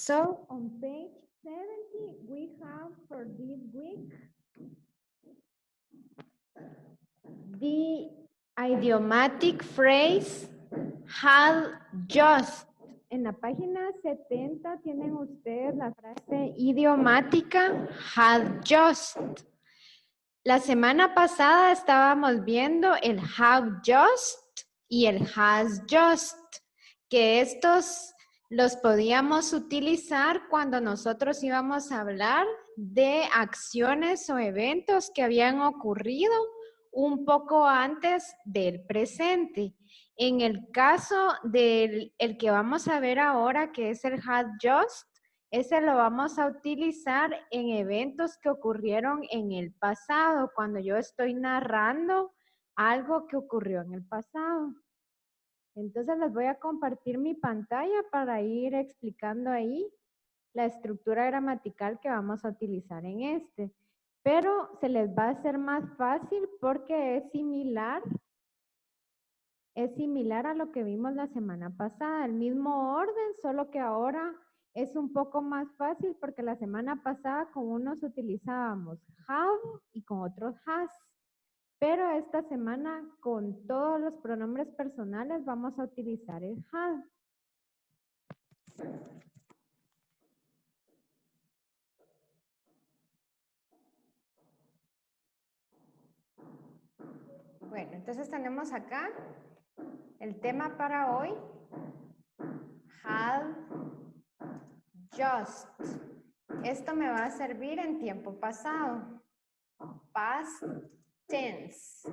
So on page 70, we have for this week the idiomatic phrase had just. En la página 70 tienen ustedes la frase idiomática had just. La semana pasada estábamos viendo el have just y el has just, que estos los podíamos utilizar cuando nosotros íbamos a hablar de acciones o eventos que habían ocurrido un poco antes del presente. En el caso del el que vamos a ver ahora, que es el had just, ese lo vamos a utilizar en eventos que ocurrieron en el pasado, cuando yo estoy narrando algo que ocurrió en el pasado. Entonces les voy a compartir mi pantalla para ir explicando ahí la estructura gramatical que vamos a utilizar en este. Pero se les va a hacer más fácil porque es similar a lo que vimos la semana pasada. El mismo orden, solo que ahora es un poco más fácil porque la semana pasada con unos utilizábamos have y con otros has. Pero esta semana con todos los pronombres personales vamos a utilizar el had. Bueno, entonces tenemos acá el tema para hoy. Had just. Esto me va a servir en tiempo pasado. Past tense.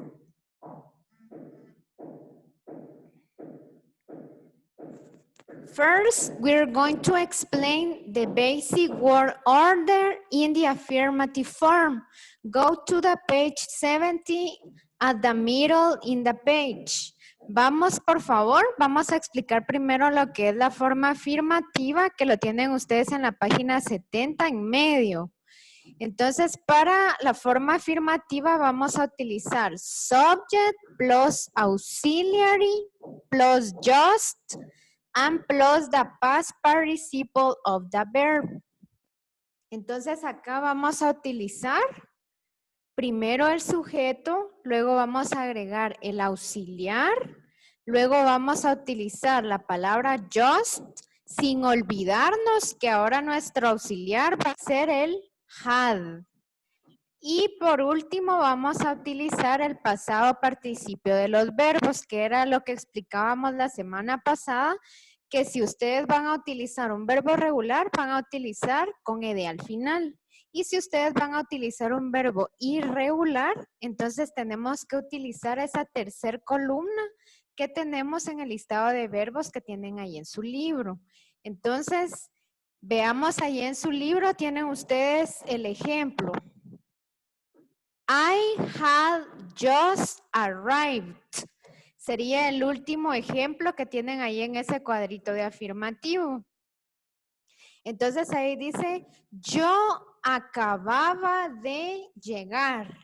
First, we're going to explain the basic word order in the affirmative form. Go to the page 70 at the middle in the page. Vamos, por favor, vamos a explicar primero lo que es la forma afirmativa, que lo tienen ustedes en la página 70 en medio. Entonces, para la forma afirmativa vamos a utilizar subject plus auxiliary plus just and plus the past participle of the verb. Entonces, acá vamos a utilizar primero el sujeto, luego vamos a agregar el auxiliar, luego vamos a utilizar la palabra just, sin olvidarnos que ahora nuestro auxiliar va a ser el had. Y por último vamos a utilizar el pasado participio de los verbos, que era lo que explicábamos la semana pasada, que si ustedes van a utilizar un verbo regular, van a utilizar con ed al final. Y si ustedes van a utilizar un verbo irregular, entonces tenemos que utilizar esa tercer columna que tenemos en el listado de verbos que tienen ahí en su libro. Entonces, veamos ahí en su libro, tienen ustedes el ejemplo. I had just arrived. Sería el último ejemplo que tienen ahí en ese cuadrito de afirmativo. Entonces ahí dice, yo acababa de llegar.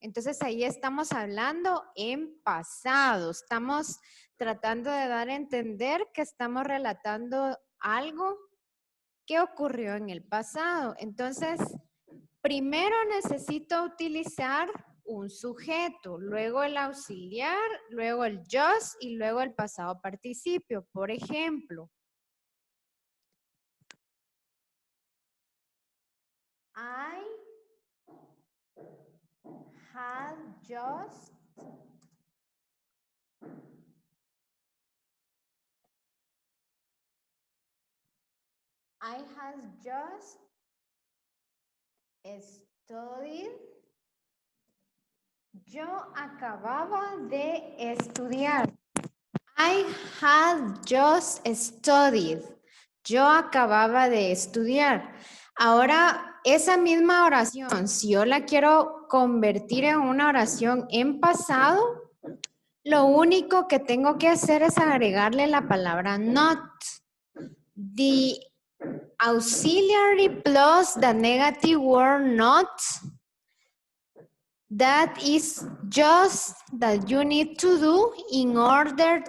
Entonces ahí estamos hablando en pasado. Estamos tratando de dar a entender que estamos relatando algo que ocurrió en el pasado. Entonces, primero necesito utilizar un sujeto, luego el auxiliar, luego el just y luego el pasado participio. Por ejemplo, I had just studied. Yo acababa de estudiar. I had just studied. Yo acababa de estudiar. Ahora, esa misma oración, si yo la quiero convertir en una oración en pasado, lo único que tengo que hacer es agregarle la palabra not. The auxiliary plus the negative word not. That is just that you need to do in order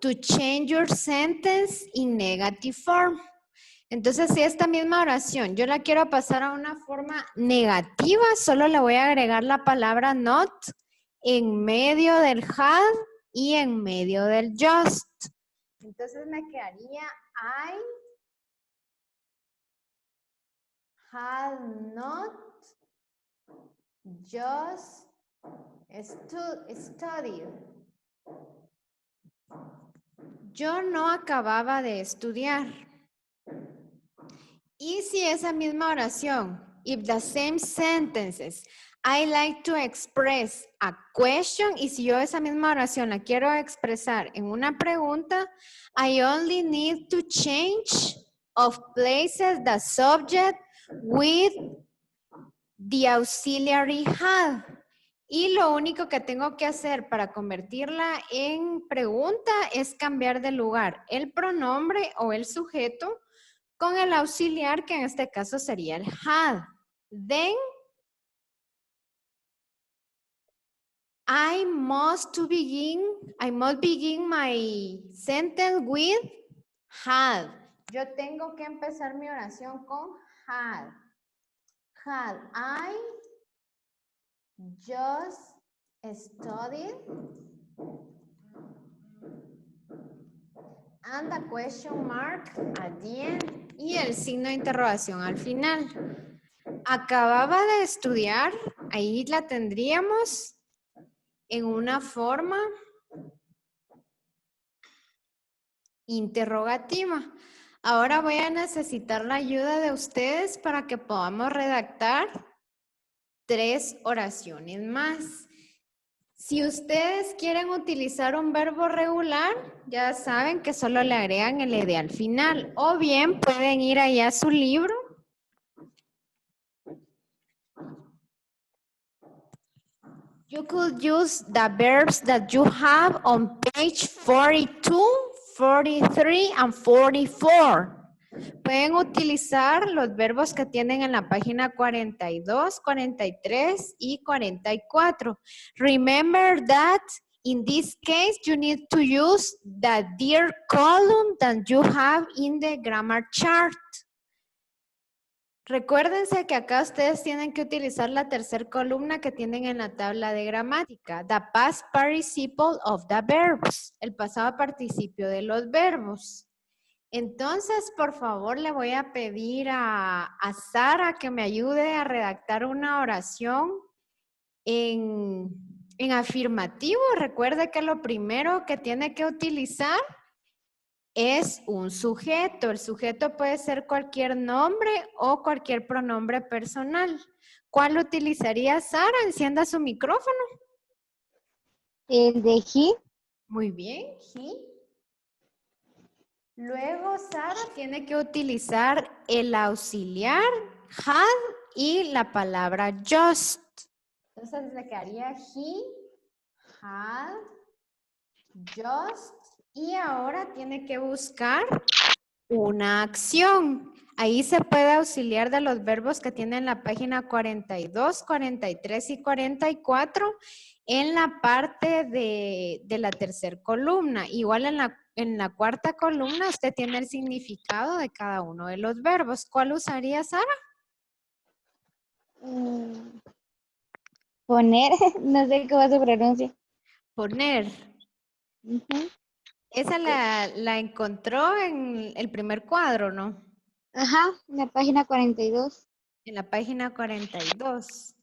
to change your sentence in negative form. Entonces, si esta misma oración yo la quiero pasar a una forma negativa, solo le voy a agregar la palabra not en medio del had y en medio del just. Entonces me quedaría I had not just studied. Yo no acababa de estudiar. Y si esa misma oración, if the same sentences, I like to express a question, y si yo esa misma oración la quiero expresar en una pregunta, I only need to change of places the subject with the auxiliary had. Y lo único que tengo que hacer para convertirla en pregunta es cambiar de lugar el pronombre o el sujeto con el auxiliar, que en este caso sería el had. Then, I must begin my sentence with had. Yo tengo que empezar mi oración con had. Had I just studied? And the question mark at the end. Y el signo de interrogación al final. Acababa de estudiar, ahí la tendríamos en una forma interrogativa. Ahora voy a necesitar la ayuda de ustedes para que podamos redactar 3 oraciones más. Si ustedes quieren utilizar un verbo regular, ya saben que solo le agregan el ed al final. O bien pueden ir allá a su libro. You could use the verbs that you have on page 42, 43, and 44. Pueden utilizar los verbos que tienen en la página 42, 43 y 44. Remember that in this case you need to use the dear column that you have in the grammar chart. Recuérdense que acá ustedes tienen que utilizar la tercera columna que tienen en la tabla de gramática. The past participle of the verbs. El pasado participio de los verbos. Entonces, por favor, le voy a pedir a Sara que me ayude a redactar una oración en afirmativo. Recuerde que lo primero que tiene que utilizar es un sujeto. El sujeto puede ser cualquier nombre o cualquier pronombre personal. ¿Cuál utilizaría Sara? Encienda su micrófono. El de he. Muy bien, he. Luego Sara tiene que utilizar el auxiliar had y la palabra just. Entonces le quedaría he had just. Y ahora tiene que buscar una acción. Ahí se puede auxiliar de los verbos que tienen la página 42, 43 y 44 en la parte de la tercera columna. Igual en la cuarta columna usted tiene el significado de cada uno de los verbos. ¿Cuál usaría, Sara? Poner, no sé cómo se pronuncia. Poner. Esa la encontró en el primer cuadro, ¿no? Ajá, en la página 42. En la página 42.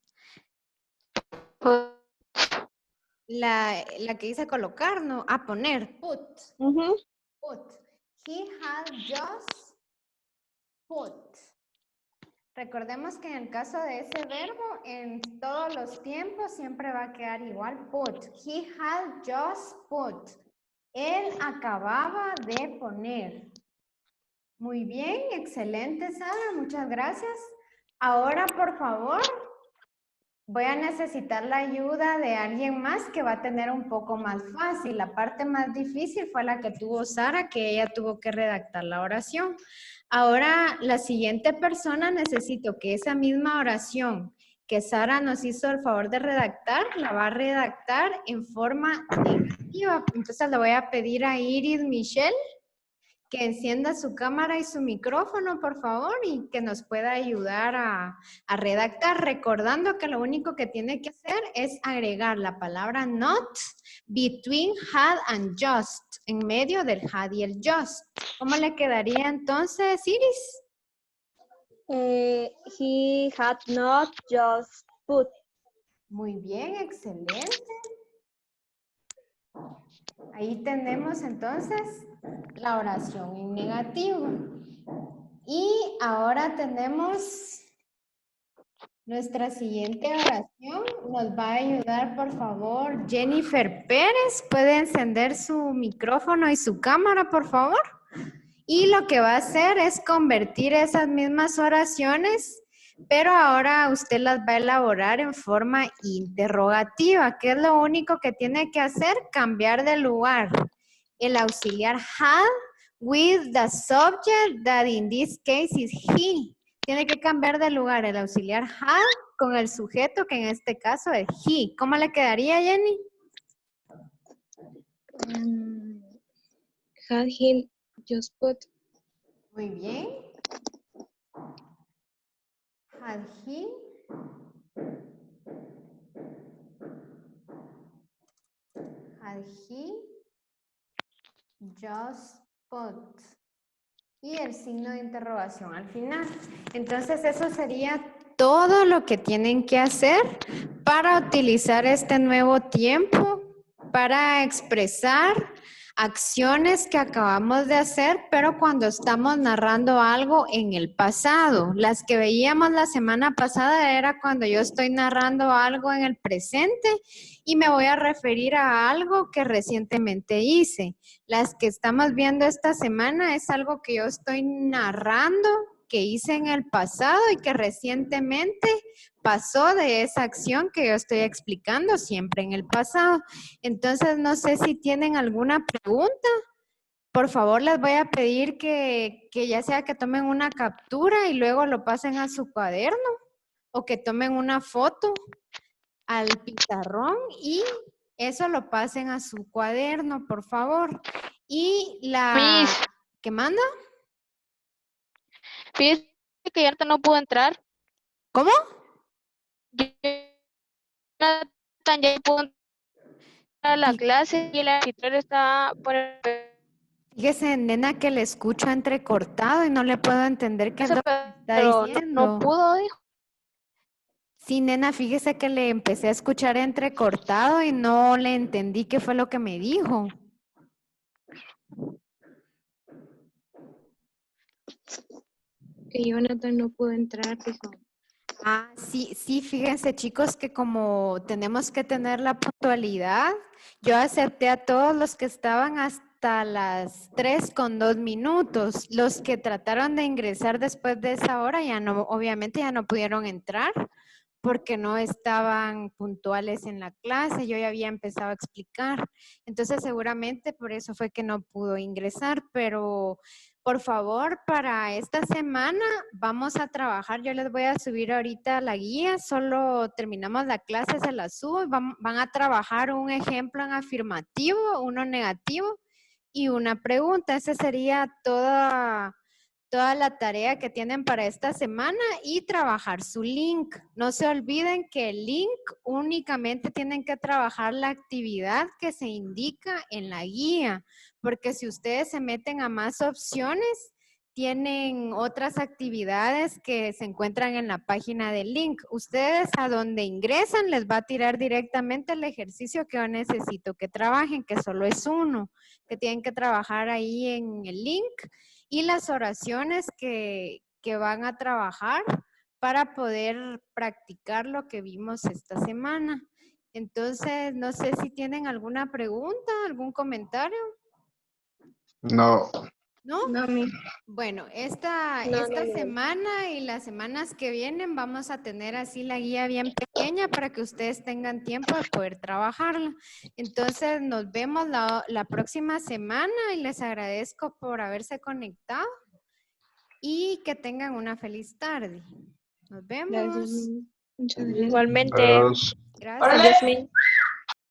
La que dice colocar, ¿no? A poner, put. Put. He had just put. Recordemos que en el caso de ese verbo, en todos los tiempos siempre va a quedar igual, put. He had just put. Él acababa de poner. Muy bien, excelente, Sara, muchas gracias. Ahora, por favor, voy a necesitar la ayuda de alguien más que va a tener un poco más fácil. La parte más difícil fue la que tuvo Sara, que ella tuvo que redactar la oración. Ahora, la siguiente persona necesito que esa misma oración que Sara nos hizo el favor de redactar, la va a redactar en forma negativa. Entonces le voy a pedir a Iris Michelle que encienda su cámara y su micrófono, por favor, y que nos pueda ayudar a redactar, recordando que lo único que tiene que hacer es agregar la palabra not between had and just, en medio del had y el just. ¿Cómo le quedaría entonces, Iris? He had not just put. Muy bien, excelente. Ahí tenemos entonces la oración en negativo. Y ahora tenemos nuestra siguiente oración. Nos va a ayudar, por favor, Jennifer Pérez. ¿Puede encender su micrófono y su cámara, por favor? Y lo que va a hacer es convertir esas mismas oraciones, pero ahora usted las va a elaborar en forma interrogativa. ¿Qué es lo único que tiene que hacer? Cambiar de lugar el auxiliar had with the subject that in this case is he. Tiene que cambiar de lugar el auxiliar had con el sujeto que en este caso es he. ¿Cómo le quedaría, Jenny? Had he just put. Muy bien. Had he just put. Y el signo de interrogación al final. Entonces eso sería todo lo que tienen que hacer para utilizar este nuevo tiempo, para expresar acciones que acabamos de hacer, pero cuando estamos narrando algo en el pasado. Las que veíamos la semana pasada era cuando yo estoy narrando algo en el presente y me voy a referir a algo que recientemente hice. Las que estamos viendo esta semana es algo que yo estoy narrando, que hice en el pasado y que recientemente pasó de esa acción que yo estoy explicando siempre en el pasado. Entonces, no sé si tienen alguna pregunta. Por favor, les voy a pedir que ya sea que tomen una captura y luego lo pasen a su cuaderno o que tomen una foto al pizarrón y eso lo pasen a su cuaderno, por favor. Y la... Miss, ¿Qué manda? fíjese que ya no pudo entrar. ¿Cómo? Jonathan ya pudo entrar a la clase y el anfitrión está por Fíjese, nena, que le escucho entrecortado y no le puedo entender qué es lo que me está pero diciendo. no pudo, dijo. Sí, nena, fíjese que le empecé a escuchar entrecortado y no le entendí qué fue lo que me dijo. Que Jonathan no pudo entrar, dijo. Ah, sí, sí, fíjense chicos que como tenemos que tener la puntualidad, yo acepté a todos los que estaban hasta las 3:02. Los que trataron de ingresar después de esa hora ya no, obviamente ya no pudieron entrar porque no estaban puntuales en la clase, yo ya había empezado a explicar. Entonces seguramente por eso fue que no pudo ingresar, pero por favor, para esta semana vamos a trabajar. Yo les voy a subir ahorita la guía, solo terminamos la clase, se la subo y van a trabajar un ejemplo en afirmativo, uno negativo y una pregunta. Esa sería toda la tarea que tienen para esta semana y trabajar su link. No se olviden que el link únicamente tienen que trabajar la actividad que se indica en la guía, porque si ustedes se meten a más opciones, tienen otras actividades que se encuentran en la página del link. Ustedes a donde ingresan les va a tirar directamente el ejercicio que yo necesito que trabajen, que solo es uno, que tienen que trabajar ahí en el link y las oraciones que van a trabajar para poder practicar lo que vimos esta semana. Entonces, no sé si tienen alguna pregunta, algún comentario. No. ¿No? No, Miss. Bueno, esta semana y las semanas que vienen vamos a tener así la guía bien pequeña para que ustedes tengan tiempo de poder trabajarla. Entonces, nos vemos la próxima semana y les agradezco por haberse conectado y que tengan una feliz tarde. Nos vemos. Gracias, Miss. Muchas gracias. Igualmente. Adiós. Gracias. Adiós, Min.